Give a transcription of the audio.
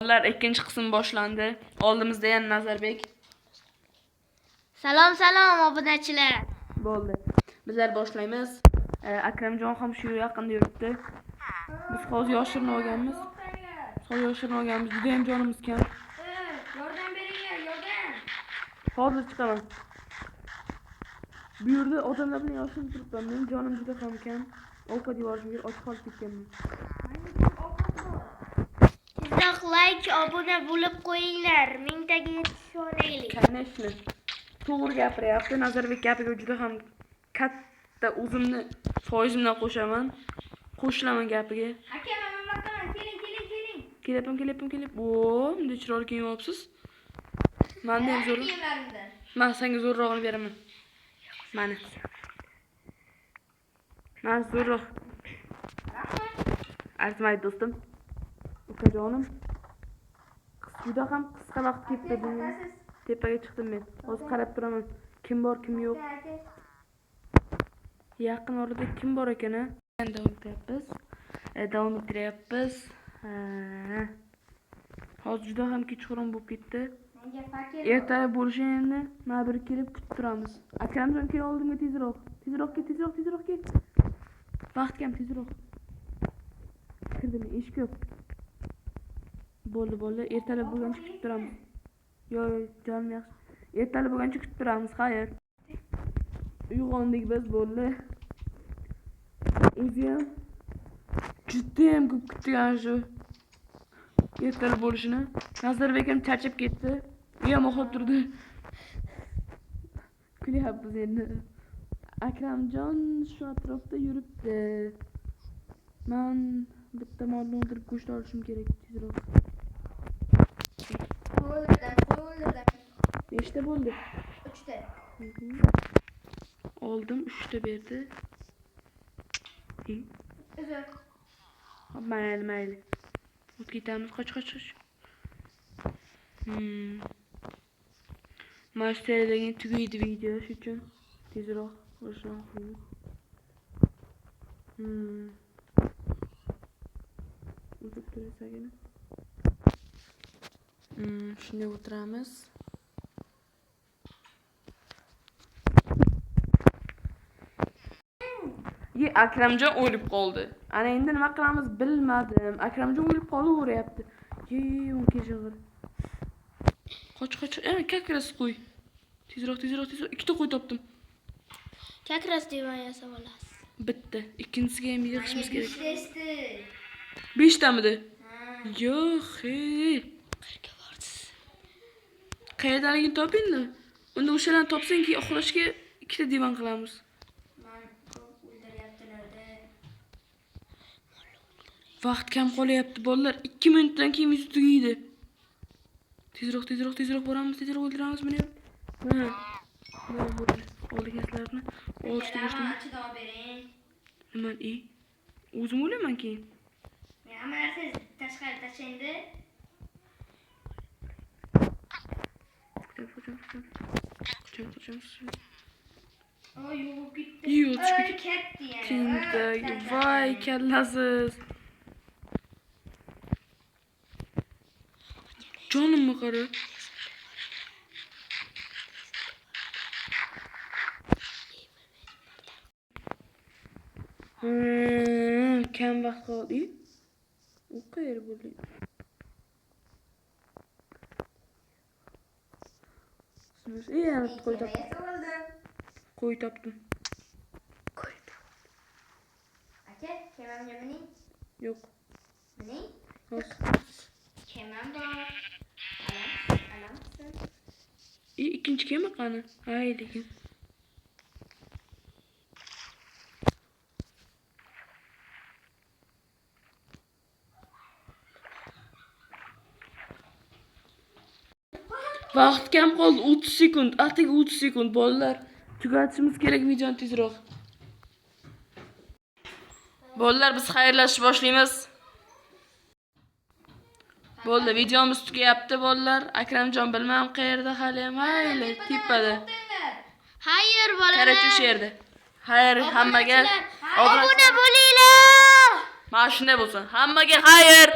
Bolalar ikkinchi qism boshlandi. Oldimizda yana Nazarbek. Salom obunachilar. Bo'ldi. Bizlar boshlaymiz. Akramjon ham shu yaqinda yuribdi. Biz hozir yoshirin olganmiz. Juda ham jonimiz kam. Yordam beringlar, yordam. Hozir chiqaman. Bu yerda odamlar bilan yoshirinib turibman. Mening jonim juda ham kam. Ovqat yevorishim kerak, och qolib ketganman. Sizlar like, obuna bo'lib qo'yinglar. Mingtaga yetishib olaylik. Конечно. To'g'ri gapiryapti. Nazarbek gapiga juda ham katta o'zimni foizimdan qo'shaman. Qo'shilaman gapiga. Aka, men mamlakatdan keling. Kelib. Bunday chiroyli kiyimyapsiz. Menda ham zo'r. Men senga zo'rrog'ini beraman. Mana. Men zo'rroq. Arzimaydi do'stim. Ukajonim. Juda ham qisqa vaqt ketdi buning. Tepaga chiqdim men. Hozir qarab turaman. Kim bor, kim yo'q. Yaqin orada kim bor ekan-a? Davom ettiryapmiz. Hozir juda ham kechqurun bo'lib ketdi. Ertaga bo'lishini mana bir kelib kutib turamiz. Akramjon kel oldimga tezroq. Tezroq kel. Vaqt kam tezroq. Kirdim, eshik yo'q. Bo'ldi. Ertalab bo'lgancha kutib turamiz. Yo'q, jonim yaxshi. Ertalab bo'lgancha kutib turamiz. Xayr. Uyg'ondik biz, bo'ldi. O'zi ham juda ham ko'p kutgan shu ertalab bo'lishini. Nazarbek ham charchab ketdi. U ham uxlab turdi. Kulyapmiz endi. Akramjon shu atrofda yuribdi. Men bitta molni o'ldirib go'sht olishim kerak tezroq. Qo'yildim. Nechta bo'ldi? 3 ta. Oldim, 3 ta berdi. Uzr. Mayli. O'tib ketamiz. Qoch. Masterlarga tugaydi video, shu uchun tezroq boshlan qo'yamiz. O'tib turasagina. Shunday o'tiramiz. Akramjon o'lib qoldi. Ana endi nima qilamiz bilmadim. Akramjon o'lib qolaveryapti. O'n kechig'ir. Qoch. Kakras qo'y. Tezroq. Ikkita qo'y topdim. Kakras devan yasab olasiz. Bitta. Ikkinchisiga ham yig'ishimiz kerak. 5 ta. 5tamidi? Yo'q, Qayerga bordingiz? Qayerdaligini topingmi? Unda o'shalarni topsang keyin uxlashga ikkita divan qilamiz. Vaqt kam qolyapti bolalar. 2 minutdan keyin video tugaydi. Tezroq boramiz, tezroq o'ldiramiz buni. Mana olganlarni olishdi boshdan. Chidoq bering. Nima o'zim o'laman keyin. Men amarsiz tashqari tashlaydi. Oy, yo'q ketdi. Yo'q, ketdi yana. Tindak, voy kallasiz. Jonimni qara. Kam vaqt qoldi. U qayerda bo'ldi? Yana qo'y topdim. Aka, kemamga mining? Yo'q. Mining? Yo'q. Kemam bor. Alamsin. Ikkinchi kema qani? Hay lekin. Vaqt kam qoldi, 30 sekund. Atigi 30 sekund bolalar. Tugatishimiz kerak videoni tezroq. Bolalar, biz xayrlashib boshlaymiz. Bo'ldi, videomiz tugayapti bolalar. Akramjon bilmam qayerda hali ham hayli tepada. Xayr bolalar. Qarachi shu yerda. Xayr hammaga obuna bo'linglar. Mana shunday bo'lsin. Hammaga xayr.